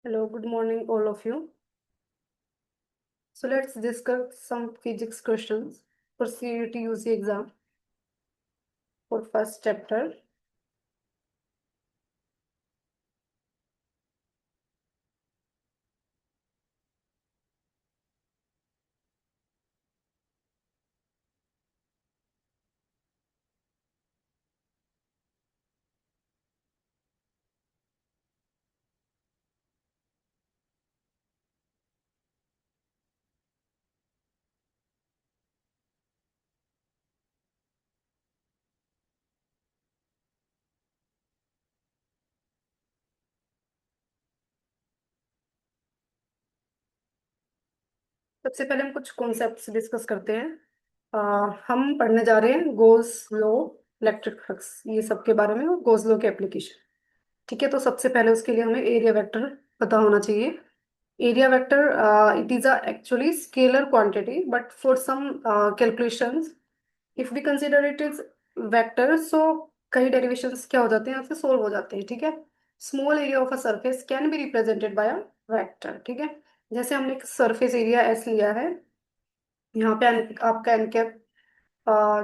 Hello, good morning, all of you. So let's discuss some physics questions for CUT UC exam for first chapter. सबसे पहले हम कुछ concepts discuss करते हैं। हम पढ़ने जा रहे हैं गोस लॉ, इलेक्ट्रिक फ्लक्स, ये सब के बारे में, और गोस लॉ के एप्लीकेशन। ठीक है, तो सबसे पहले उसके लिए हमें एरिया वेक्टर पता होना चाहिए। Area vector it is a actually scalar quantity, but for some calculations if we consider it is vector, so कई डेरिवेशंस क्या हो जाते हैं, यहाँ से सोल्व हो जाते हैं। ठीक है, small area of a surface can be represented by a vector. ठीक है, जैसे हमने एक सरफेस एरिया एस लिया है, यहाँ पे आपका एन कैप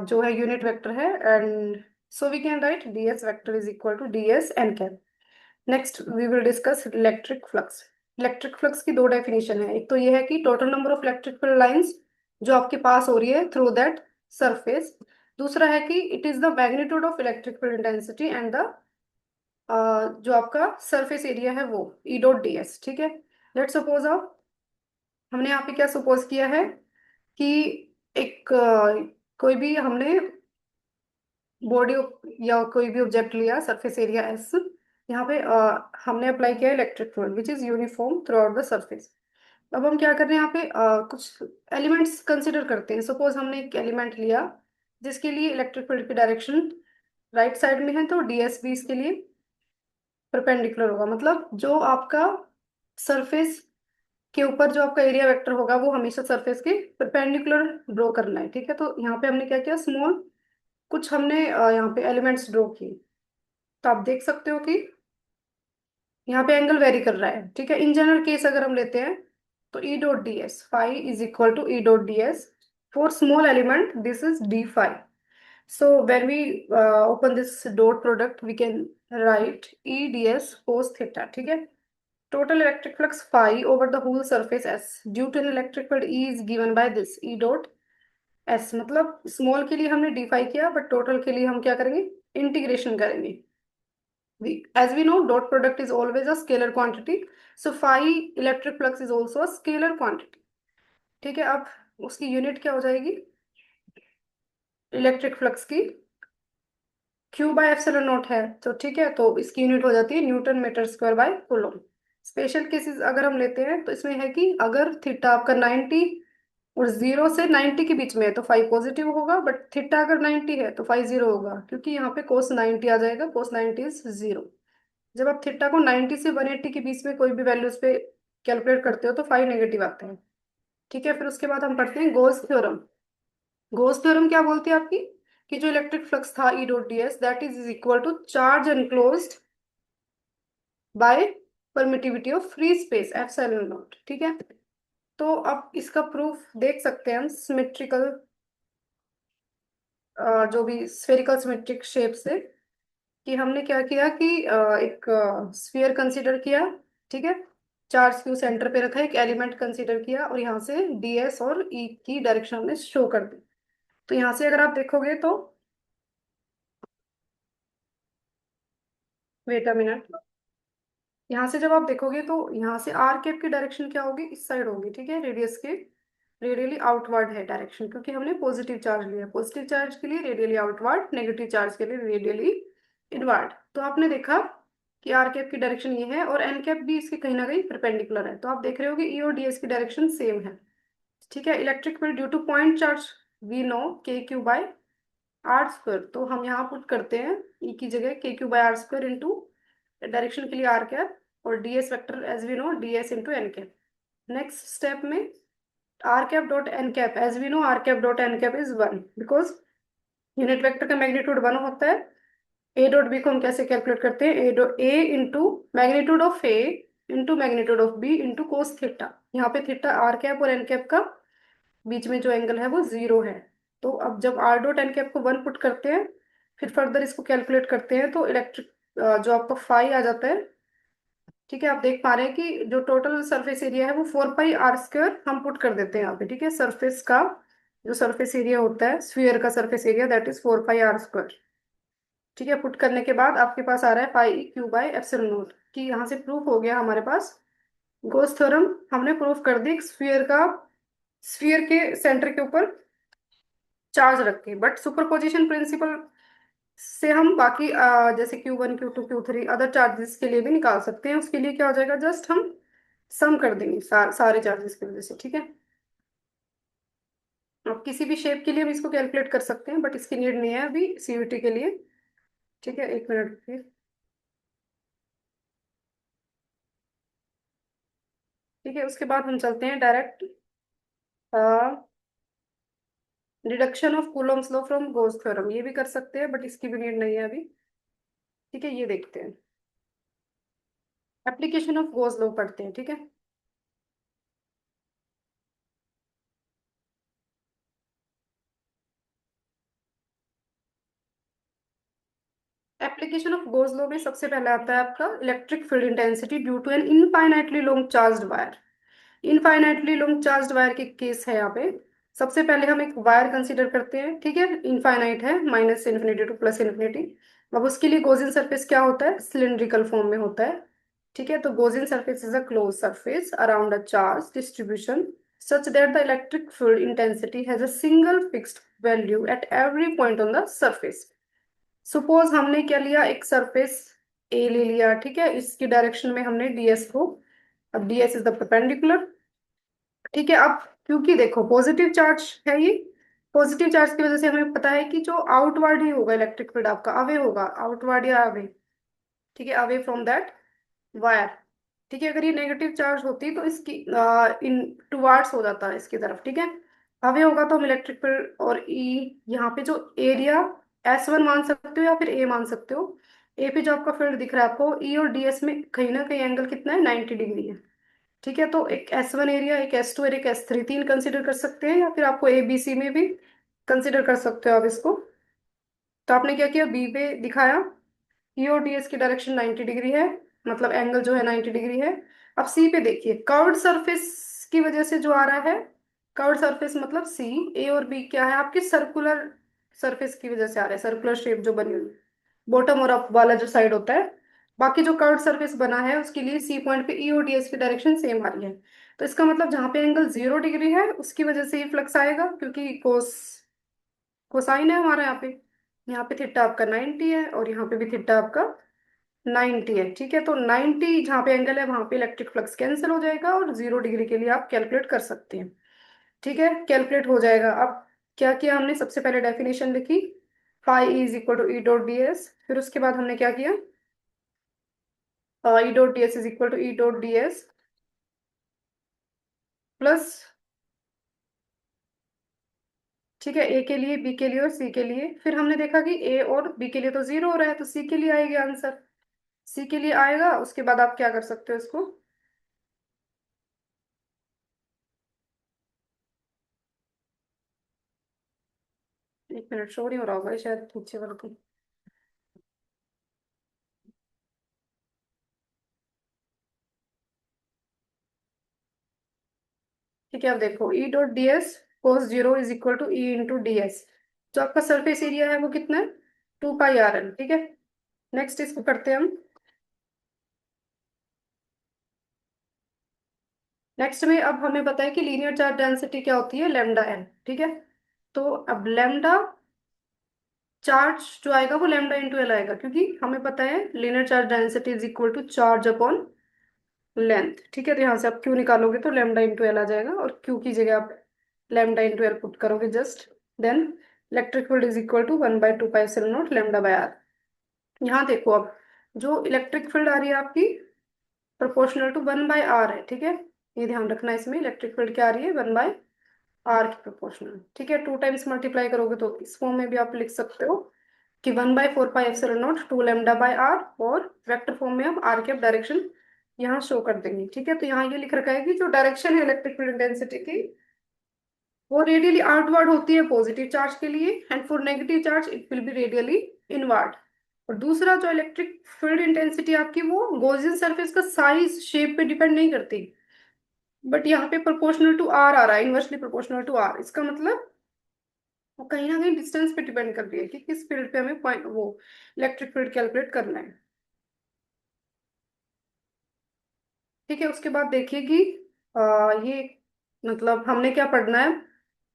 जो है यूनिट वेक्टर है, and so we can write d s vector is equal to d s n cap. Next we will discuss electric flux. Electric flux की दो डेफिनेशन है, एक तो ये है कि total number of electric field lines जो आपके पास हो रही है थ्रू दैट सरफेस। दूसरा है कि it is the magnitude of electric field intensity and the जो आपका सरफेस एरिया है वो ई डॉट डी एस। ठीक है, लेट सपोज आप, हमने यहाँ पे क्या सपोज किया है कि एक कोई भी हमने बॉडी या कोई भी ऑब्जेक्ट लिया, सरफेस एरिया एस, यहाँ पे हमने अप्लाई किया electric field which is uniform through out the surface. अब हम क्या कर रहे हैं यहाँ पे, कुछ एलिमेंट्स कंसिडर करते हैं। सपोज हमने एक एलिमेंट लिया जिसके लिए इलेक्ट्रिक फील्ड की डायरेक्शन राइट साइड में है, तो डीएस भी इसके लिए परपेंडिकुलर होगा। मतलब जो आपका सरफेस के ऊपर जो आपका एरिया वेक्टर होगा वो हमेशा सरफेस के परपेंडिकुलर ड्रॉ करना है। ठीक है, तो यहाँ पे हमने क्या किया, स्मॉल कुछ हमने यहाँ पे एलिमेंट्स ड्रॉ किए। तो आप देख सकते हो कि यहाँ पे एंगल वेरी कर रहा है। ठीक है, इन जनरल केस अगर हम लेते हैं तो E dot d s phi is equal to E dot d s for small element, this is d phi. So when we open this dot product, we can write E ds cos theta. ठीक है, total electric flux phi over the whole surface S due to an electric field E is given by this E dot S। मतलब small के लिए हमने D phi किया, but total के लिए हम क्या करेंगे, इंटीग्रेशन करेंगे। As we know, dot product is always a scalar quantity, so phi electric flux is also a scalar quantity। ठीक है, अब उसकी यूनिट क्या हो जाएगी इलेक्ट्रिक फ्लक्स की, क्यू बाय एप्सिलॉन नॉट है। तो ठीक है, तो इसकी यूनिट हो जाती है newton metre square by coulomb. Special cases अगर हम लेते हैं तो इसमें है कि अगर थीटा आपका 90 और 0 से 90 के बीच में है तो फाइव पॉजिटिव होगा, बट थीटा अगर 90 है तो फाइव जीरो होगा, क्योंकि यहाँ पे कोस 90 आ जाएगा, कोस 90 इज जीरो। जब आप थीटा को 90 से 180 के बीच में कोई भी वैल्यूज पे कैलकुलेट करते हो तो फाइव नेगेटिव आता है। ठीक है, फिर उसके बाद हम पढ़ते हैं गोस थ्योरम। गोस थ्योरम क्या बोलती है आपकी, कि जो इलेक्ट्रिक फ्लक्स था E dot d s that is equal to charge enclosed by permittivity of free space epsilon naught. ठीक है, तो अब इसका प्रूफ देख सकते हैं हम सिमेट्रिकल, जो भी स्फेरिकल सिमेट्रिक शेप से, कि हमने क्या किया कि एक स्फीयर कंसीडर किया। ठीक है, चार्ज क्यू सेंटर पे रखा, एक एलिमेंट कंसीडर किया, और यहाँ से डीएस और ई की डायरेक्शन हमने शो कर दी। तो यहाँ से अगर आप देखोगे तो, वेट अ मिनट, यहाँ से जब आप देखोगे तो यहाँ से आर कैप की डायरेक्शन क्या होगी, इस साइड होगी। ठीक है, रेडियस के रेडियली आउटवर्ड है डायरेक्शन, क्योंकि हमने पॉजिटिव चार्ज लिया। पॉजिटिव चार्ज के लिए रेडियली आउटवर्ड, नेगेटिव चार्ज के लिए रेडियली इनवर्ड। तो आपने देखा कि आर कैप की डायरेक्शन ये है, और एन कैप भी इसके कहीं ना कहीं परपेंडिकुलर है। तो आप देख रहे हो कि ई और डीएस की डायरेक्शन सेम है। ठीक है, electric field due to point charge we know k q by r square. तो हम यहाँ पुट करते हैं ई की जगह के q by r square into direction के लिए आर कैप, और ds vector as we know ds into n cap. Next step में r cap dot n cap, as we know r cap dot n cap is one, because unit vector का magnitude one होता है। ए dot B को हम कैसे calculate करते हैं, A dot A into magnitude of A into magnitude of B into cos theta. यहाँ पे थीटा आर कैप और एन कैप का बीच में जो एंगल है वो 0 है। तो अब जब आर डॉट एन कैप को 1 पुट करते हैं, फिर फर्दर इसको कैलकुलेट करते हैं, तो इलेक्ट्रिक जो आपका फाई आ जाता है। ठीक है, आप देख पा रहे हैं कि जो टोटल सरफेस एरिया है वो 4 पाई आर स्क्वायर हम पुट कर देते हैं यहाँ पे। ठीक है, सरफेस का जो सरफेस एरिया होता है स्फीयर का surface area, that is 4 pi r square. ठीक है, पुट करने के बाद आपके पास आ रहा है पाई क्यू बाय एप्सिलॉन नॉट, कि यहाँ से प्रूफ हो गया हमारे पास। गॉस थ्योरम हमने प्रूफ कर दी स्फीयर का, स्फीयर के सेंटर के ऊपर चार्ज रख के। बट सुपरपोजिशन प्रिंसिपल से हम बाकी जैसे Q1 Q2 Q3 other charges के लिए भी निकाल सकते हैं। उसके लिए क्या हो जाएगा, जस्ट हम सम कर देंगे सारे चार्जेस की वजह से। ठीक है, अब किसी भी शेप के लिए हम इसको कैलकुलेट कर सकते हैं, बट इसकी नीड नहीं है अभी सीवीटी के लिए। ठीक है, एक मिनट रुकिए। ठीक है, उसके बाद हम चलते हैं direct deduction of Coulomb's law from goes theorem. ये भी कर सकते हैं, बट इसकी भी नीड नहीं है अभी। ठीक है, ये देखते हैं, एप्लीकेशन ऑफ गोस लॉ पढ़ते हैं। ठीक है, एप्लीकेशन ऑफ गोस लॉ में सबसे पहले आता है आपका electric field intensity due to an infinitely long charged wire. Infinitely long charged wire के केस है यहाँ पे। सबसे पहले हम एक वायर कंसीडर करते हैं। ठीक है, इनफाइनाइट है, minus infinity two plus infinity. अब उसके लिए गोजियन सरफेस क्या होता है, सिलिंड्रिकल फॉर्म में होता है। ठीक है, तो Gaussian surface is a close surface around a charge distribution such that the electric field intensity has a single fixed value at every point on the surface. Suppose हमने क्या लिया, एक सरफेस ए ले लिया। ठीक है, इसकी डायरेक्शन में हमने डीएस को, अब डीएस इज द परपेंडिकुलर। ठीक है, अब क्योंकि देखो पॉजिटिव चार्ज है ये, पॉजिटिव चार्ज की वजह से हमें पता है कि जो आउटवर्ड ही होगा इलेक्ट्रिक फील्ड आपका, अवे होगा, आउटवर्ड या अवे। ठीक है, अवे फ्रॉम दैट वायर। ठीक है, अगर ये नेगेटिव चार्ज होती तो इसकी इन टुवार्ड्स हो जाता है इसकी तरफ। ठीक है, अवे होगा तो हम इलेक्ट्रिक फील्ड और ई यहाँ पे जो एरिया S1 मान सकते हो या फिर ए मान सकते हो। ए पे जो आपका फील्ड दिख रहा है आपको, ई और डीएस में कहीं ना कहीं एंगल कितना है, 90 डिग्री है। ठीक है, तो एक S1 एरिया, एक S2 और एक S3, तीन कंसिडर कर सकते हैं, या फिर आपको ए बी सी में भी कंसिडर कर सकते हो आप इसको। तो आपने क्या किया, बी पे दिखाया ई और डी एस की डायरेक्शन 90 डिग्री है, मतलब एंगल जो है 90 डिग्री है। अब सी पे देखिए, कर्व्ड सरफेस की वजह से जो आ रहा है, कर्व्ड सरफेस मतलब सी, ए और बी क्या है आपकी सर्कुलर सरफेस की वजह से आ रहा है, सर्कुलर शेप जो बनी हुई बॉटम और अप वाला जो साइड होता है। बाकी जो कर्व्ड सरफेस बना है उसके लिए सी पॉइंट पे ई और डी एस की डायरेक्शन सेम आ रही है। तो इसका मतलब जहाँ पे एंगल 0 डिग्री है उसकी वजह से ही फ्लक्स आएगा, क्योंकि कोसाइन है हमारा यहाँ पे। यहाँ पे थीटा आपका 90 है और यहाँ पे भी थीटा आपका 90 है। ठीक है, तो 90 जहाँ पे एंगल है वहां पे इलेक्ट्रिक फ्लक्स कैंसिल हो जाएगा, और 0 डिग्री के लिए आप कैलकुलेट कर सकते हैं। ठीक है, कैलकुलेट हो जाएगा। अब क्या किया हमने, सबसे पहले डेफिनेशन लिखी, phi is equal to E dot d s. फिर उसके बाद हमने क्या किया, E dot d s is equal to E dot d s plus, ठीक है, ए के लिए, बी के लिए और सी के लिए। फिर हमने देखा कि ए और बी के लिए तो 0 हो रहा है, तो सी के लिए आएगा आंसर। सी के लिए आएगा, उसके बाद आप क्या कर सकते हो इसको, एक मिनट, शो नहीं हो रहा होगा शायद नीचे वाला को। ठीक है, अब देखो E dot d s cos 0 is equal to E into d s. जो आपका सरफेस एरिया है वो कितना है, 2 पाई आर एन। ठीक है, नेक्स्ट इसको करते हैं हम। नेक्स्ट में अब हमें पता है कि लीनियर चार्ज डेंसिटी क्या होती है, लेमडा एन। ठीक है, तो अब लेमडा चार्ज जो आएगा वो लेमडा इंटू एल आएगा, क्योंकि हमें पता है linear charge density is equal to charge upon length. ठीक है, तो यहाँ से आप क्यू निकालोगे तो लेमडा इंटू एल आ जाएगा, और क्यू की जगह आप लेमडा इंटू एल पुट करोगे just, then electric field is equal to 1/2 pi epsilon naught lambda by r. यहाँ देखो, अब जो इलेक्ट्रिक फील्ड आ रही है आपकी प्रोपोर्शनल टू 1/r है। ठीक है, ये ध्यान रखना, इसमें इलेक्ट्रिक फील्ड क्या आ रही है, 1/r की प्रोपोर्शनल। ठीक है, 2 टाइम्स मल्टीप्लाई करोगे तो इस फॉर्म में भी आप लिख सकते हो कि 1/4 pi epsilon naught 2 lambda by r, और वेक्टर फॉर्म में हम आर के डायरेक्शन यहाँ शो कर देंगे। ठीक है, तो यहाँ ये लिख रखा है कि जो डायरेक्शन है इलेक्ट्रिक फील्ड इंटेंसिटी की, वो रेडियली आउटवर्ड होती है पॉजिटिव चार्ज के लिए, and for negative charge it will be radially inward. और दूसरा जो इलेक्ट्रिक फील्ड इंटेंसिटी आपकी, वो गॉसियन सरफेस का साइज शेप पे डिपेंड नहीं करती, बट यहाँ पे प्रोपोर्शनल टू आर आ रहा है, इनवर्सली प्रोपोर्शनल टू आर। इसका मतलब वो कहीं ना कहीं डिस्टेंस पे डिपेंड कर रही है कि किस फील्ड पे हमें पॉइंट वो इलेक्ट्रिक फील्ड कैलकुलेट करना है। ठीक है, उसके बाद देखिए ये मतलब हमने क्या पढ़ना है,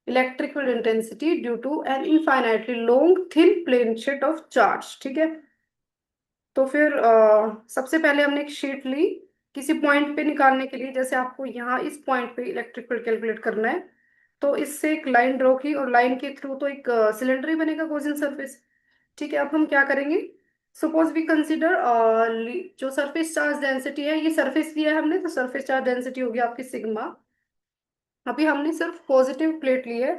electric field intensity due to an infinitely long thin plane sheet of charge. ठीक है, तो फिर सबसे पहले हमने एक शीट ली किसी पॉइंट पे निकालने के लिए, जैसे आपको यहाँ इस पॉइंट पे इलेक्ट्रिक फील्ड कैलकुलेट करना है, तो इससे एक लाइन ड्रॉ की, और लाइन के थ्रू तो एक सिलेंडर ही बनेगा, गॉसियन सरफेस। ठीक है, अब हम क्या करेंगे, सपोज वी कंसिडर जो सरफेस चार्ज डेंसिटी है, ये सरफेस लिया है हमने, तो सरफेस चार्ज डेंसिटी होगी आपकी सिग्मा। अभी हमने सिर्फ पॉजिटिव प्लेट ली है।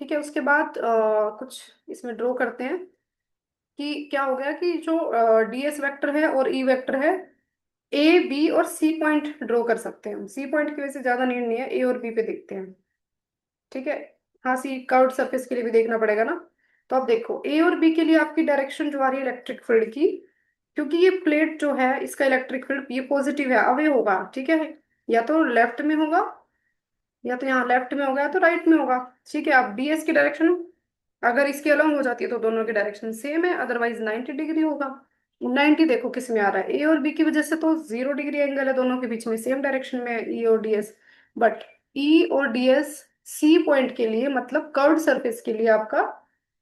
ठीक है, उसके बाद कुछ इसमें ड्रॉ करते हैं कि क्या हो गया कि जो डीएस वेक्टर है और ई वेक्टर है, ए बी और सी पॉइंट ड्रॉ कर सकते हैं हम। सी पॉइंट की वजह से ज्यादा नीड नहीं है, ए और बी पे देखते हैं। ठीक है, हाँ सी कर्व्ड सरफेस के लिए भी देखना पड़ेगा ना। तो अब देखो ए और बी के लिए आपकी डायरेक्शन जो आ रही है इलेक्ट्रिक फील्ड की, क्योंकि ये प्लेट जो है इसका इलेक्ट्रिक फील्ड ये पॉजिटिव है, अवे होगा। ठीक है, या तो लेफ्ट में होगा, या तो यहाँ लेफ्ट में होगा, या तो राइट में होगा। ठीक है, अब डीएस की डायरेक्शन अगर इसकी अलग हो जाती है तो दोनों की डायरेक्शन सेम है, अदरवाइज 90 डिग्री होगा। 90 देखो किस में आ रहा है, ए और बी की वजह से तो 0 डिग्री एंगल है, दोनों के बीच में सेम डायरेक्शन में है ई और डीएस। बट ई और डीएस सी पॉइंट के लिए, मतलब कर्व्ड सरफेस के लिए आपका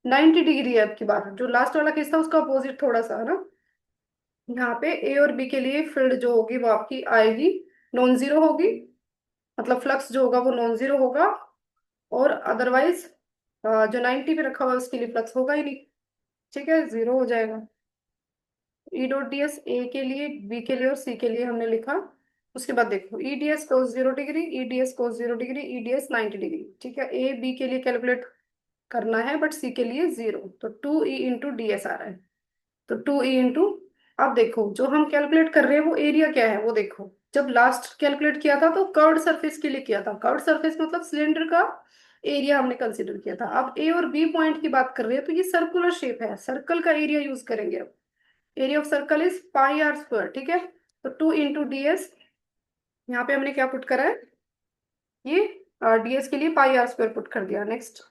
90 डिग्री है। आपकी बात जो लास्ट वाला केस था उसका अपोजिट थोड़ा सा है ना। यहाँ पे ए और बी के लिए फील्ड जो होगी वो आपकी आएगी नॉन जीरो होगी, मतलब फ्लक्स जो होगा वो नॉन जीरो होगा, और अदरवाइज जो 90 पे रखा हुआ है उसके लिए फ्लक्स होगा ही नहीं। ठीक है, जीरो हो जाएगा। ई डॉट डी एस ए के लिए, बी के लिए और सी के लिए हमने लिखा। उसके बाद देखो E D s cos 0 degree, E D s cos 0 degree, E D S 90 degree. ठीक है, ए बी के लिए कैलकुलेट करना है बट सी के लिए जीरो, तो 2 ई इंटू डी एस आ रहा है। तो 2 ई इंटू, अब देखो जो हम कैलकुलेट कर रहे हैं वो एरिया क्या है वो देखो। जब लास्ट कैलकुलेट किया था तो कर्व्ड सरफेस के लिए किया था, कर्व्ड सरफेस मतलब सिलेंडर का एरिया हमने कंसीडर किया था। अब ए और बी पॉइंट की बात कर रहे हैं तो ये सर्कुलर शेप है, सर्कल का एरिया यूज करेंगे अब। Area of circle is pi r square. ठीक है, तो 2 इंटू डी एस, यहाँ पे हमने क्या पुट करा है, ये डीएस के लिए पाई आर स्क्वायर पुट कर दिया। नेक्स्ट,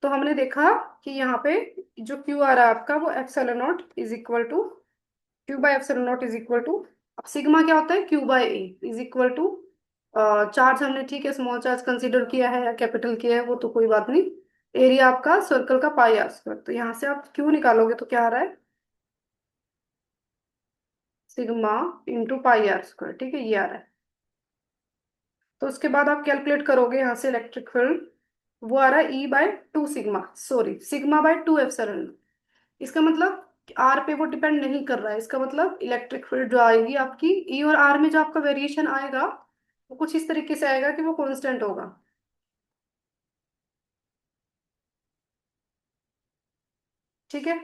तो हमने देखा कि यहाँ पे जो क्यू आ रहा है आपका वो epsilon naught is equal to, Q by epsilon naught is equal to, अब सिग्मा क्या होता है, q by A is equal to charge हमने ठीक है स्मॉल चार्ज कंसीडर किया है या कैपिटल किया है वो तो कोई बात नहीं, एरिया आपका सर्कल का पाई आर स्क्वायर। तो यहाँ से आप क्यू निकालोगे तो क्या आ रहा है, sigma into pi r square. ठीक है, ये आ रहा है। तो उसके बाद आप कैलकुलेट करोगे यहाँ से इलेक्ट्रिक फील्ड, वो आ रहा है ई bye 2 sigma, sorry sigma bye 2 epsilon. इसका मतलब आर पे वो डिपेंड नहीं कर रहा है, इसका मतलब इलेक्ट्रिक फील्ड जो आएगी आपकी ई और आर में जो आपका वेरिएशन आएगा वो कुछ इस तरीके से आएगा कि वो कांस्टेंट होगा। ठीक है,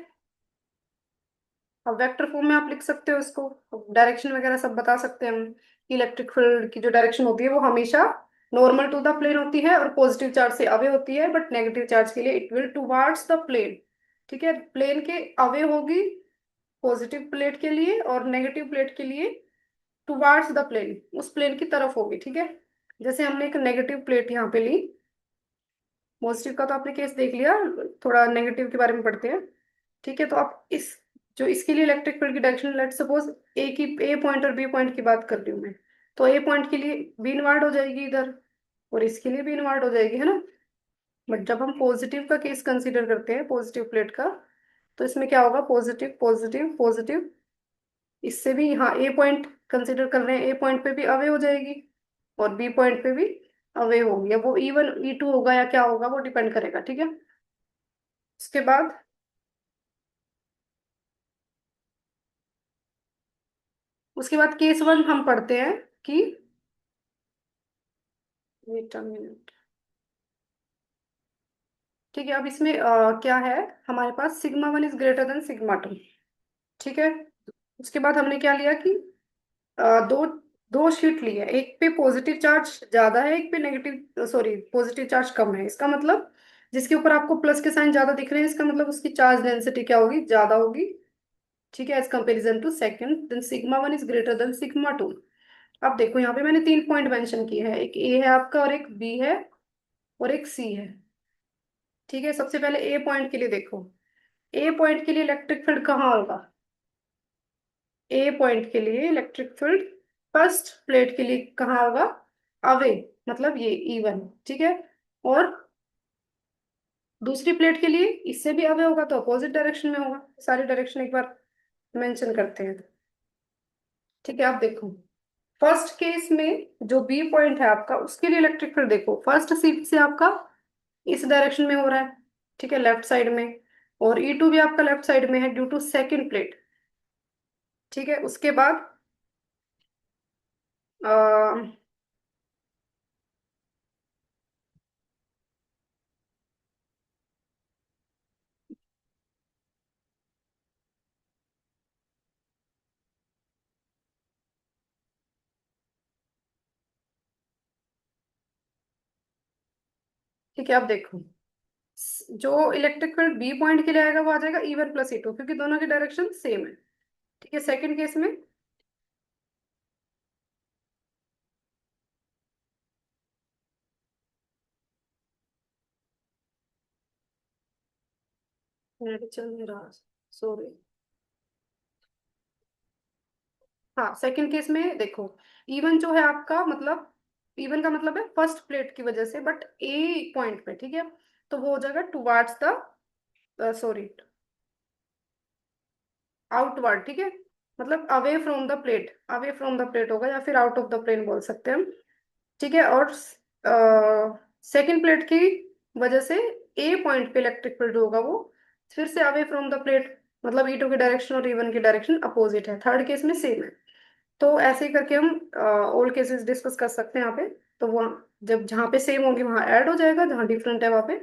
अब वेक्टर फॉर्म में आप लिख सकते हो इसको, डायरेक्शन वगैरह सब बता सकते हैं हम। इलेक्ट्रिक फील्ड की जो डायरेक्शन होती है वो हमेशा नॉर्मल टू द प्लेन होती है, और पॉजिटिव चार्ज से अवे होती है, बट नेगेटिव चार्ज के लिए it will towards the plane. ठीक है, प्लेन के अवे होगी पॉजिटिव प्लेट के लिए, और नेगेटिव प्लेट के लिए टुवार्ड्स द प्लेन, उस प्लेन की तरफ होगी। ठीक है, जैसे हमने एक नेगेटिव प्लेट यहाँ पे ली, पॉजिटिव का तो आपने केस देख लिया, थोड़ा नेगेटिव के बारे में पढ़ते हैं। ठीक है, तो आप इस जो इसके लिए इलेक्ट्रिक फील्ड की डायरेक्शन, लेट सपोज ए पॉइंट और बी पॉइंट की बात कर रही हूँ मैं, तो ए पॉइंट के लिए बी इनवर्ड हो जाएगी इधर, और इसके लिए भी इनवर्ड हो जाएगी, है ना। बट जब हम पॉजिटिव का केस कंसीडर करते हैं, पॉजिटिव प्लेट का, तो इसमें क्या होगा, पॉजिटिव पॉजिटिव पॉजिटिव, इससे भी यहाँ ए पॉइंट कंसीडर कर रहे हैं, ए पॉइंट पे भी अवे हो जाएगी, और बी पॉइंट पे भी अवे होगी। अब वो E1 E2 होगा या क्या होगा वो डिपेंड करेगा। ठीक है, उसके बाद केस वन हम पढ़ते हैं कि, वेट अ मिनट। ठीक है, अब इसमें क्या है, हमारे पास sigma 1 is greater than sigma 2। ठीक है, उसके बाद हमने क्या लिया कि दो दो शीट ली है, एक पे पॉजिटिव चार्ज ज्यादा है, एक पे नेगेटिव, सॉरी पॉजिटिव चार्ज कम है। इसका मतलब जिसके ऊपर आपको प्लस के साइन ज्यादा दिख रहे हैं, इसका मतलब उसकी चार्ज डेंसिटी क्या होगी, ज्यादा होगी। ठीक है, as comparison to second, then sigma one is greater than sigma two. अब देखो यहाँ पे मैंने 3 पॉइंट मेंशन किए हैं, एक ए है आपका और एक बी है और एक सी है। ठीक है, सबसे पहले ए पॉइंट के लिए देखो, ए पॉइंट के लिए इलेक्ट्रिक फील्ड कहाँ होगा, ए पॉइंट के लिए इलेक्ट्रिक फील्ड फर्स्ट प्लेट के लिए कहाँ होगा, अवे, मतलब ये E1। ठीक है, और दूसरी प्लेट के लिए इससे भी अवे होगा तो अपोजिट डायरेक्शन में होगा। सारी डायरेक्शन एक बार मेंशन करते हैं। ठीक है, आप देखो फर्स्ट केस में जो बी पॉइंट है आपका, उसके लिए इलेक्ट्रिक फील्ड देखो, फर्स्ट सीट से आपका इस डायरेक्शन में हो रहा है, ठीक है, लेफ्ट साइड में, और E2 भी आपका लेफ्ट साइड में है ड्यू टू सेकंड प्लेट। ठीक है, उसके बाद आ, ठीक है, आप देखो जो इलेक्ट्रिक फील्ड बी पॉइंट के लिए आएगा वो आ जाएगा E1 प्लस E2, क्योंकि दोनों की डायरेक्शन सेम है। ठीक है, सेकंड केस में मेरे चल नहीं रहा, सॉरी। हाँ, सेकंड केस में देखो, E1 जो है आपका मतलब, E1 का मतलब है फर्स्ट प्लेट की वजह से, बट ए पॉइंट पे, ठीक है, तो वो हो जाएगा टुवार्ड्स द, सॉरी, आउटवर्ड। ठीक है, मतलब away from the plate, away from the plate होगा, या फिर आउट ऑफ द प्लेन बोल सकते हैं हम। ठीक है, और सेकंड प्लेट की वजह से ए पॉइंट पे इलेक्ट्रिक फील्ड होगा वो फिर से अवे फ्रॉम द प्लेट, मतलब E2 की डायरेक्शन और E1 की डायरेक्शन अपोजिट है। थर्ड केस में सेम है। तो ऐसे ही करके हम ऑल केसेस डिस्कस कर सकते हैं यहाँ पे। तो वो जब जहाँ पे सेम होगी वहां ऐड हो जाएगा, जहाँ डिफरेंट है वहां पे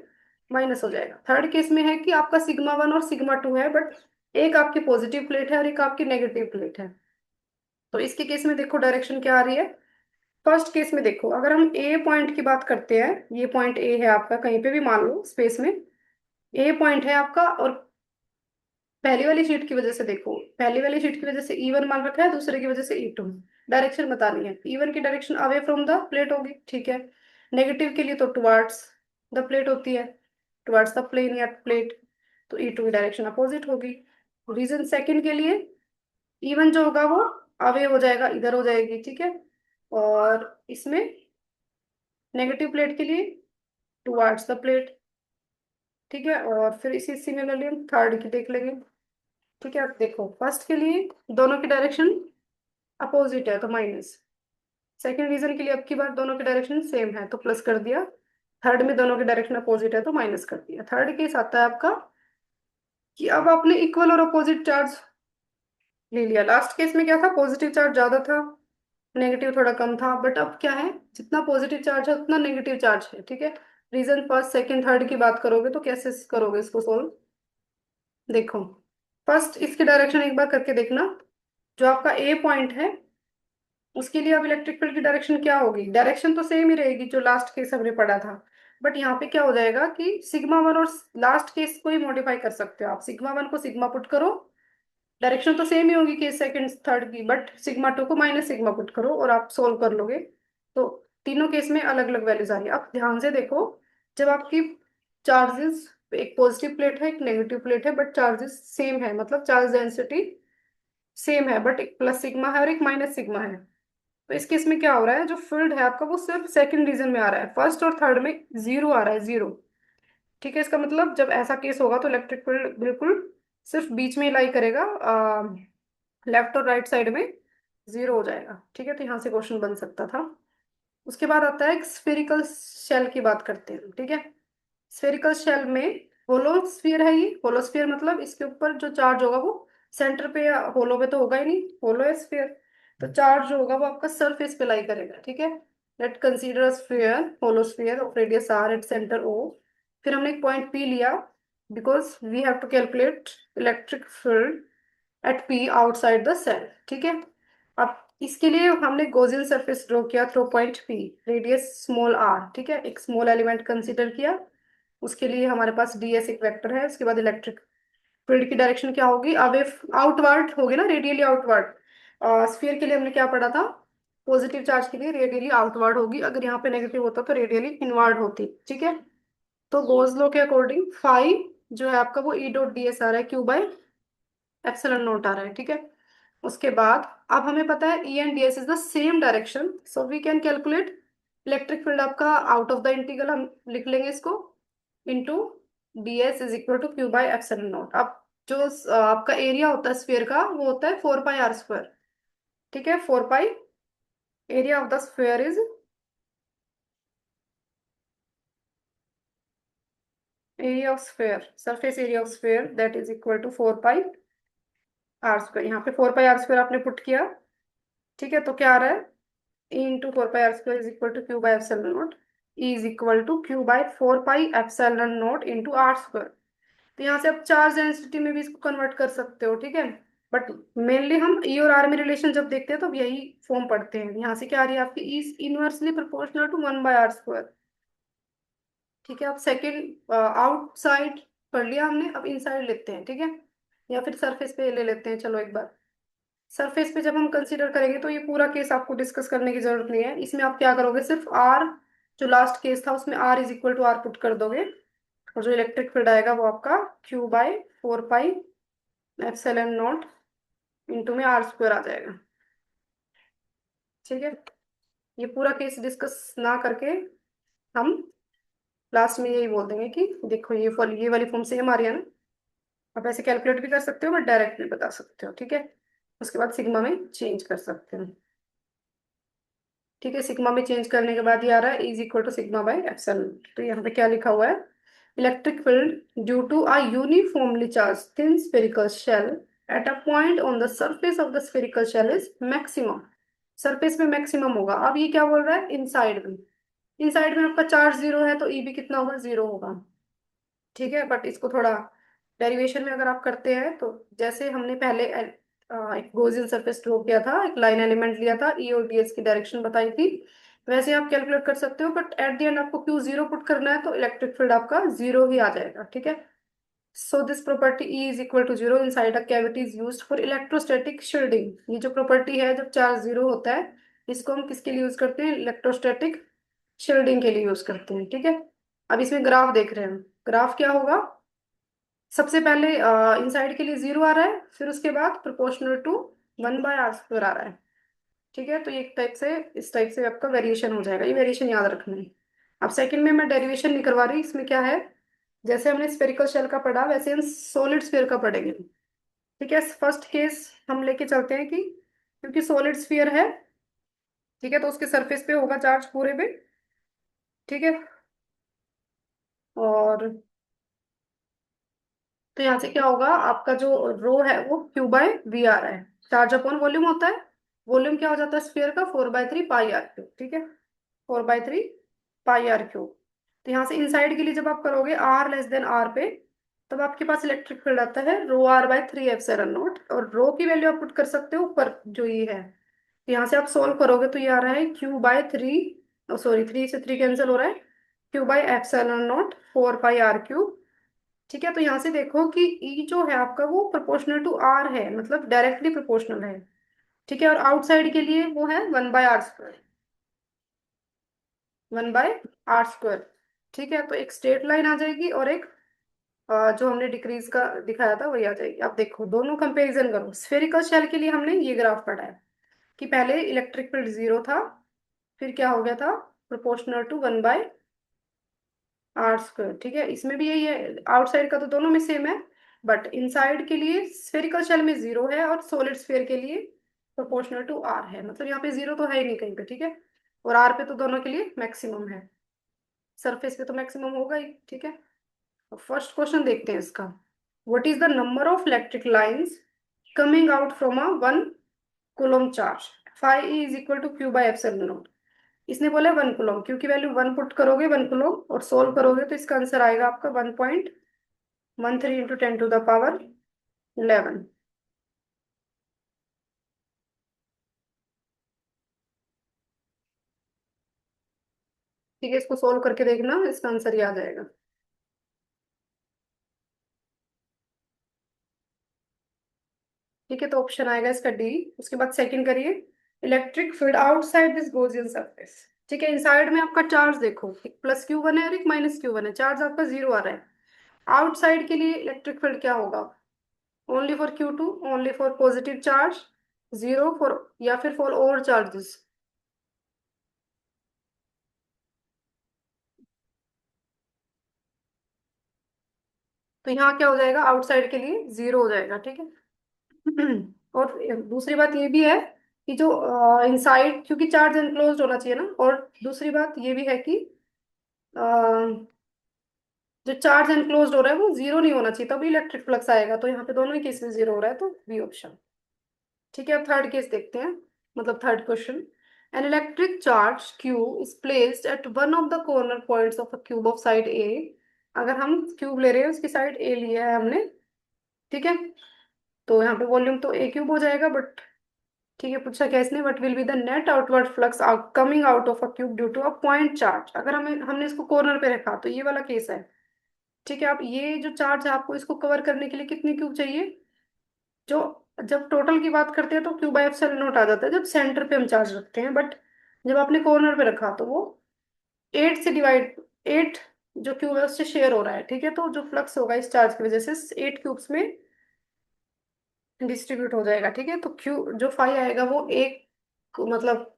माइनस हो जाएगा। थर्ड केस में है कि आपका सिग्मा वन और सिग्मा टू है, बट एक आपकी पॉजिटिव प्लेट है और एक आपकी नेगेटिव प्लेट है। तो इसके केस में देखो डायरेक्शन क्या आ रही है। फर्स्ट केस में देखो, अगर हम ए पॉइंट की बात करते हैं, ये पॉइंट ए है आपका, कहीं पे भी मान लो स्पेस में ए पॉइंट है आपका, और पहली वाली शीट की वजह से देखो, पहली वाली शीट की वजह से E1 मान रखा है, दूसरे की वजह से E2। डायरेक्शन बतानी है, E1 की direction away from the plate होगी, ठीक है। नेगेटिव के लिए तो टुवार्ड्स द प्लेट होती है, टुवार्ड्स द प्लेन या प्लेट, तो E2 की डायरेक्शन अपोजिट होगी। रीजन सेकंड के लिए E1 जो होगा वो अवे हो जाएगा, इधर हो जाएगी, ठीक है। और इसमें नेगेटिव प्लेट के लिए टुवार्ड्स द प्लेट, ठीक है। और फिर इसी सिमिलरली हम थर्ड की देख लेंगे। ठीक है, आप देखो फर्स्ट के लिए दोनों की डायरेक्शन अपोजिट है तो माइनस, सेकंड रीजन के लिए अब की बार दोनों की डायरेक्शन सेम है तो प्लस कर दिया, थर्ड में दोनों की डायरेक्शन अपोजिट है तो माइनस कर दिया। थर्ड केस आता है आपका कि अब आपने इक्वल और अपोजिट चार्ज ले लिया। लास्ट केस में क्या था, पॉजिटिव चार्ज ज्यादा था, नेगेटिव थोड़ा कम था, बट अब क्या है, जितना पॉजिटिव चार्ज है उतना नेगेटिव चार्ज है। ठीक है, रीजन फर्स्ट सेकंड थर्ड की बात करोगे तो कैसे करोगे इसको सोल्व, देखो फर्स्ट इसकी डायरेक्शन एक बार करके देखना। जो आपका ए पॉइंट है उसके लिए अब इलेक्ट्रिक फील्ड की डायरेक्शन क्या होगी, डायरेक्शन तो सेम ही रहेगी जो लास्ट केस हमने पढ़ा था, बट यहाँ पे क्या हो जाएगा कि सिग्मा वन और लास्ट केस को ही मॉडिफाई कर सकते हो आप। सिग्मा वन को सिग्मा पुट करो, डायरेक्शन तो सेम ही होगी केस सेकंड थर्ड की, बट सिग्मा टू को माइनस सिग्मा पुट करो और आप सोल्व कर लोगे। तो तीनों केस में अलग अलग वैल्यूज आ रही है। आप ध्यान से देखो, जब आपकी चार्जेस, एक पॉजिटिव प्लेट है एक नेगेटिव प्लेट है, बट चार्जेस सेम है, मतलब चार्ज डेंसिटी सेम है, बट एक प्लस सिग्मा है और एक माइनस सिग्मा है। तो इस केस में क्या हो रहा है, जो फील्ड है आपका वो सिर्फ सेकंड रीजन में आ रहा है, फर्स्ट और थर्ड में जीरो आ रहा है, जीरो। ठीक है, इसका मतलब जब ऐसा केस होगा तो इलेक्ट्रिक फील्ड बिल्कुल सिर्फ बीच में लाई करेगा, लेफ्ट और राइट साइड में जीरो हो जाएगा। ठीक है, तो यहाँ से क्वेश्चन बन सकता था। उसके बाद आता है स्फेरिकल शेल की बात करते हैं, ठीक है। स्फेरिकल शेल में होलो स्फीयर है, ये होलो स्फीयर मतलब इसके ऊपर जो चार्ज होगा वो सेंटर पे या होलो पे तो होगा ही नहीं, होलो है स्फीयर, तो चार्ज जो होगा वो आपका सरफेस पे लाई करेगा। ठीक है, let consider sphere, hollow sphere of radius r at centre O। फिर हमने एक पॉइंट P लिया because we have to calculate electric field at P outside the shell. ठीक है, अब इसके लिए हमने गॉसियन सरफेस ड्रॉ किया through point P, radius small r. ठीक है, एक स्मॉल एलिमेंट कंसीडर किया, उसके लिए हमारे पास डीएस एक वेक्टर है। उसके बाद इलेक्ट्रिक फील्ड की डायरेक्शन क्या होगी, अवे आउटवर्ड होगी ना, रेडियली आउटवर्ड। स्फीयर के लिए हमने क्या पढ़ा था, पॉजिटिव चार्ज के लिए रेडियली आउटवर्ड होगी, अगर यहाँ पे नेगेटिव होता तो रेडियली इनवर्ड होती। ठीक है, तो गोज लॉ के अकॉर्डिंग फाइव जो है आपका वो ई डॉट डी एस आ रहा है, क्यू बाय एप्सिलॉन नॉट आ रहा है। ठीक है, उसके बाद अब हमें पता है E and d s is the same direction, so we can calculate electric field आपका आउट ऑफ द इंटीग्रल हम लिख लेंगे इसको, into d s is equal to Q by epsilon naught. अब जो आपका एरिया होता है स्फीयर का वो होता है 4 पाई r स्क्वायर। ठीक है, 4 pi, area of the sphere is, area of sphere, surface area of sphere that is equal to 4 pi r square. यहाँ पे 4 पाई r स्क्वायर आपने पुट किया। ठीक है, तो क्या आ रहा है, E into 4 pi r square is equal to Q by epsilon naught, E is equal to Q by 4 pi epsilon naught into r square. तो यहाँ से आप चार्ज डेंसिटी में भी इसको कन्वर्ट कर सकते हो। ठीक है, बट मेनली हम ई और आर में रिलेशन जब देखते हैं तो यही फॉर्म पढ़ते हैं। यहाँ से क्या आ रही है आपकी, E inversely proportional to 1 by r square. ठीक है, अब सेकेंड आउटसाइड पढ़ लिया हमने, अब इनसाइड लेते हैं। ठीक है, या फिर सरफेस पे ले लेते हैं, चलो एक बार सरफेस पे जब हम कंसीडर करेंगे तो ये पूरा केस आपको डिस्कस करने की जरूरत नहीं है। इसमें आप क्या करोगे, सिर्फ आर, जो लास्ट केस था उसमें r is equal to r put कर दोगे, और जो इलेक्ट्रिक फील्ड आएगा वो आपका q by 4 pi epsilon naught into में r स्क्वायर आ जाएगा। ठीक है, ये पूरा केस डिस्कस ना करके हम लास्ट में यही बोल देंगे कि देखो ये वाली फॉर्म सेम आ रही है ना। आप ऐसे कैलकुलेट भी कर सकते हो, बट डायरेक्ट भी बता सकते हो। ठीक है, उसके बाद सिग्मा में चेंज कर सकते हो। ठीक है, सिग्मा में चेंज करने के बाद ये आ रहा है is equal to sigma by epsilon. तो यहाँ पे क्या लिखा हुआ है, electric field due to a uniformly charge thin spherical shell at a point on the surface of the spherical shell is maximum. Surface में मैक्सिमम होगा। अब ये क्या बोल रहा है, इनसाइड में, इनसाइड में आपका चार्ज जीरो है तो ई भी कितना होगा, जीरो होगा। ठीक है, बट इसको थोड़ा डेरिवेशन में अगर आप करते हैं तो जैसे हमने पहले एक गॉसियन सरफेस ड्रॉ किया था, एक लाइन एलिमेंट लिया था, ई और डी एस की डायरेक्शन बताई थी, वैसे आप कैलकुलेट कर सकते हो। बट एट द एंड आपको क्यू जीरो पुट करना है तो इलेक्ट्रिक फील्ड आपका जीरो ही आ जाएगा। ठीक है, so this property E is equal to zero inside a cavity is used for electrostatic shielding. ये जो प्रॉपर्टी है जब चार्ज जीरो होता है, इसको हम किसके लिए यूज करते हैं, इलेक्ट्रोस्टैटिक शील्डिंग के लिए यूज करते हैं। ठीक है, अब इसमें ग्राफ देख रहे हैं हम, ग्राफ क्या होगा, सबसे पहले इनसाइड के लिए जीरो आ रहा है, फिर उसके बाद proportional to 1 by r square आ रहा है। ठीक है, तो ये एक टाइप से, इस टाइप से आपका वेरिएशन हो जाएगा, ये वेरिएशन याद रखना है। अब सेकंड में मैं डेरिवेशन नहीं करवा रही, इसमें क्या है, जैसे हमने स्फेरिकल शेल का पढ़ा वैसे हम सॉलिड स्फीयर का पढ़ेंगे। ठीक है, फर्स्ट केस हम लेके चलते हैं कि क्योंकि सॉलिड स्फीयर है, ठीक है, तो उसके सरफेस पे होगा चार्ज पूरे पे। ठीक है, और तो यहाँ से क्या होगा, आपका जो रो है वो क्यू बाय वी आ रहा है, चार्ज अपॉन वॉल्यूम होता है। वॉल्यूम क्या हो जाता है स्फीयर का, 4/3 पाई r क्यूब। ठीक है, 4/3 पाई r क्यूब। तो यहाँ से इनसाइड के लिए जब आप करोगे r लेस देन r पे, तब आपके पास इलेक्ट्रिक फील्ड आता है ρr/3 एप्सिलॉन नॉट, और रो की वैल्यू आप पुट कर सकते हो ऊपर जो ये है। तो यहाँ से आप सोल्व करोगे तो ये आ रहा है Q/3, सॉरी 3 से 3 कैंसिल हो रहा है, Q/एप्सिलॉन नॉट 4 पाई r क्यूब। ठीक है, तो यहाँ से देखो कि ई जो है आपका वो प्रोपोर्शनल टू आर है, मतलब डायरेक्टली प्रोपोर्शनल है। ठीक है, और आउटसाइड के लिए वो है 1 by r square, 1 by r square. ठीक है, तो एक स्ट्रेट लाइन आ जाएगी और एक जो हमने डिक्रीज का दिखाया था वही आ जाएगी। अब देखो दोनों कंपैरिजन करो, स्फेरिकल शेल के लिए हमने ये ग्राफ पढ़ा है कि पहले इलेक्ट्रिक फील्ड जीरो था, फिर क्या हो गया था, proportional to 1 by r square. ठीक है, इसमें भी यही है, आउटसाइड का तो दोनों में सेम है, बट इनसाइड के लिए स्फेरिकल शेल में जीरो है और सॉलिड स्फीयर के लिए प्रोपोर्शनल टू आर है, मतलब यहाँ पे जीरो तो है ही नहीं कहीं पे। ठीक है, और आर पे तो दोनों के लिए मैक्सिमम है, सरफेस पे तो मैक्सिमम होगा ही। ठीक है, फर्स्ट क्वेश्चन देखते हैं इसका, what is the number of electric lines coming out from a 1 coulomb charge, phi is equal to Q by epsilon naught. इसने बोला 1 कूलम, क्योंकि वैल्यू वन पुट करोगे 1 कूलम और सोल्व करोगे तो इसका आंसर आएगा आपका 1.13 इंटू 10 टू द पावर 11। ठीक है, इसको सोल्व करके देखना, इसका आंसर ये आ जाएगा। ठीक है, तो ऑप्शन आएगा इसका डी। उसके बाद सेकंड करिए। Electric field outside this Gaussian surface. ठीक है, इनसाइड में आपका चार्ज देखो, एक प्लस क्यू वन है और एक माइनस क्यू वन है, चार्ज आपका जीरो आ रहा है। आउटसाइड के लिए इलेक्ट्रिक फील्ड क्या होगा? Only for Q two, only for positive charge, zero for, या फिर फॉर ऑल चार्जेस? तो यहाँ क्या हो जाएगा, आउटसाइड के लिए जीरो हो जाएगा। ठीक है। और दूसरी बात ये भी है कि जो इनसाइड, क्योंकि चार्ज एनक्लोज्ड होना चाहिए ना, और दूसरी बात ये भी है कि अ, जो चार्ज एनक्लोज्ड हो रहा है वो जीरो नहीं होना चाहिए, तभी इलेक्ट्रिक फ्लक्स आएगा। तो यहाँ पे दोनों ही केस में जीरो हो रहा है, तो बी ऑप्शन। ठीक है, अब थर्ड केस देखते हैं, मतलब third question. An electric charge q is placed at one of the corner points of a cube of side a. अगर हम क्यूब ले रहे हैं, उसकी साइड ए लिया है हमने, ठीक है, तो यहाँ पे वॉल्यूम तो ए क्यूब हो जाएगा, बट ठीक है, पूछा क्या इसने, what will be the net outward flux coming out of a cube due to a point charge. अगर हमें हमने इसको कॉर्नर पे रखा तो ये वाला केस है। ठीक है, अब ये जो चार्ज है, आपको इसको कवर करने के लिए कितनी क्यूब चाहिए? जो, जब टोटल की बात करते हैं तो क्यू बाई एप्सिलॉन नॉट आ जाता है जब सेंटर पे हम चार्ज रखते हैं, बट जब आपने कॉर्नर पे रखा तो वो एट से डिवाइड, एट जो क्यूब है उससे शेयर हो रहा है। ठीक है, तो जो फ्लक्स होगा इस चार्ज की वजह से एट क्यूब्स में डिस्ट्रीब्यूट हो जाएगा। ठीक है, तो क्यू जो फाई आएगा वो एक, मतलब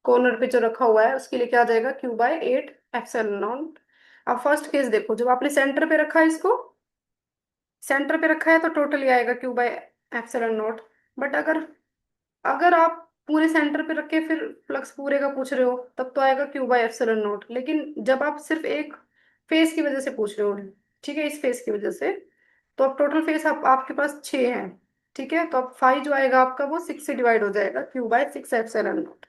कॉर्नर पे जो रखा हुआ है उसके लिए क्या आ जाएगा, Q by eight epsilon naught. अब फर्स्ट केस देखो, जब आपने सेंटर पे रखा है इसको, सेंटर पे रखा है तो टोटली आएगा Q by epsilon not. But अगर, अगर आप पूरे सेंटर पे रख के फिर फ्लक्स पूरे का पूछ रहे हो, तब तो आएगा क्यू बाय एप्सिलॉन नॉट। लेकिन जब आप सिर्फ एक फेस की वजह से पूछ रहे हो, ठीक है, इस फेस की वजह से, तो अब टोटल फेस आपके पास छः हैं। ठीक है, तो अब फाइव जो आएगा आपका वो सिक्स से डिवाइड हो जाएगा, Q by six epsilon not.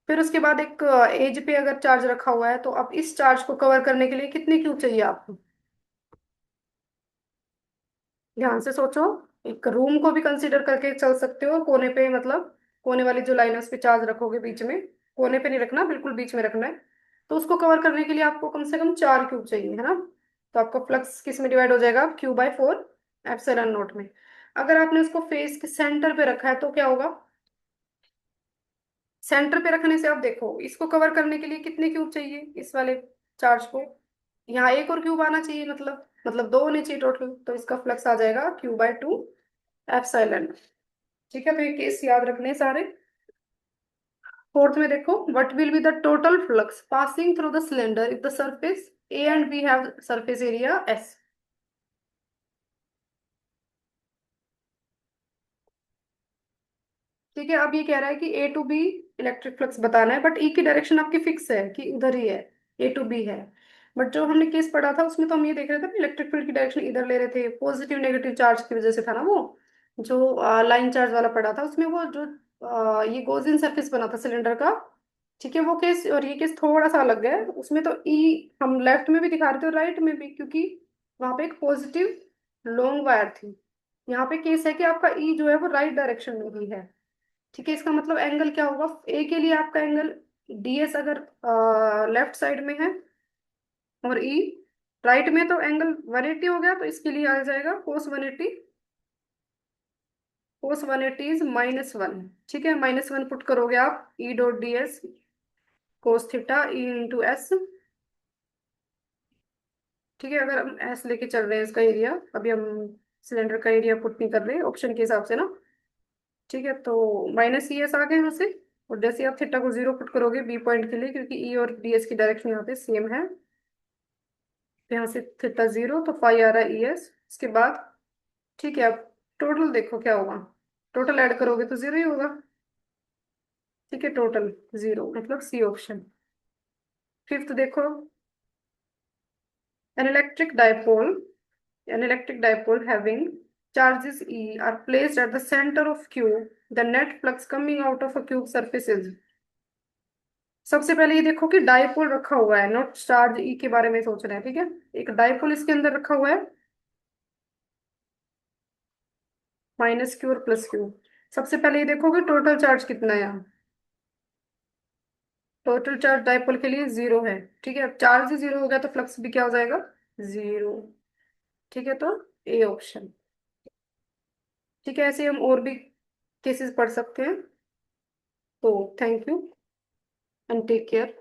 फिर उसके बाद एक एज पे अगर चार्ज रखा हुआ है, तो अब इस चार्ज को कवर करने के लिए कितनी क्यूब चाहिए आपको? ध्यान से सोचो। एक रूम को भी कंसीडर करके चल सकते हो, कोने पे, मतलब कोने वाली जो लाइन है उस पे चार्ज रखोगे बीच में, कोने पे नहीं रखना, बिल्कुल बीच में रखना है। तो उसको कवर करने के लिए आपको कम से कम चार क्यूब चाहिए, है ना? तो आपका फ्लक्स किस में डिवाइड हो जाएगा, Q by four epsilon note में। अगर आपने उसको फेस के सेंटर पे रखा है तो क्या होगा, सेंटर पे रखने से आप देखो, इसको कवर करने के लिए कितने क्यूब चाहिए इस वाले चार्ज को? यहाँ एक और क्यूब आना चाहिए, मतलब दो होने चाहिए टोटल, तो इसका फ्लक्स आ जाएगा क्यू बाय टू एप्सिलॉन। ठीक है, तो ये केस याद रखने हैं सारे। फोर्थ में देखो, what will be the total flux passing through the cylinder if the surface A and B have surface area S. ठीक है, अब ये कह रहा है कि A to B electric flux बताना है, बट ई की डायरेक्शन आपकी फिक्स है कि उधर ही है, ए टू बी है। बट जो हमने केस पढ़ा था उसमें तो हम ये देख रहे थे इलेक्ट्रिक फील्ड की डायरेक्शन इधर ले रहे थे, पॉजिटिव नेगेटिव चार्ज की वजह से था ना वो, जो लाइन चार्ज वाला पढ़ा था उसमें, वो जो ये गोजियन सरफेस बना था सिलेंडर का। ठीक है, वो केस और ये केस थोड़ा सा अलग है, उसमें तो ई हम लेफ्ट में भी दिखा रहे थे और राइट में भी, क्योंकि वहां पे एक पॉजिटिव लॉन्ग वायर थी। यहाँ पे केस है कि आपका ई जो है वो राइट डायरेक्शन में ही है। ठीक है, इसका मतलब एंगल क्या होगा, ए के लिए आपका एंगल डीएस अगर लेफ्ट साइड में है और ई राइट में, तो एंगल 180 हो गया, तो इसके लिए आ जाएगा कोस 180। कोस 180 इज माइनस वन। ठीक है, माइनस वन पुट करोगे आप, ई dot d s cos theta E into S. ठीक है, अगर हम एस लेके चल रहे हैं इसका एरिया, अभी हम सिलेंडर का एरिया पुट नहीं कर रहे ऑप्शन के हिसाब से ना। ठीक है, तो माइनस ई एस आ गए यहाँ से, और जैसे आप थीटा को जीरो पुट करोगे बी पॉइंट के लिए, क्योंकि ई और डी एस की डायरेक्शन यहाँ पे सेम है, तो यहाँ से थीटा जीरो, तो फाई आ रहा है ई एस। इसके बाद ठीक है, अब टोटल देखो क्या होगा, टोटल ऐड करोगे तो जीरो ही होगा। ठीक है, टोटल जीरो, मतलब सी ऑप्शन। फिफ्थ देखो, an electric dipole, an electric dipole having charges E are placed at the center of cube, the net flux coming out of a cube surface is। सबसे पहले ये देखो कि dipole रखा हुआ है, नॉट चार्ज ई के बारे में सोच रहे हैं। ठीक है, एक डाइपोल इसके अंदर रखा हुआ है, माइनस क्यू और प्लस क्यू। सबसे पहले ये देखो कि टोटल चार्ज कितना है यहाँ। टोटल चार्ज डाइपोल के लिए जीरो है। ठीक है, अब चार्ज ही जीरो हो गया तो फ्लक्स भी क्या हो जाएगा, जीरो। ठीक है, तो ए ऑप्शन। ठीक है, ऐसे हम और भी केसेस पढ़ सकते हैं। तो thank you and take care.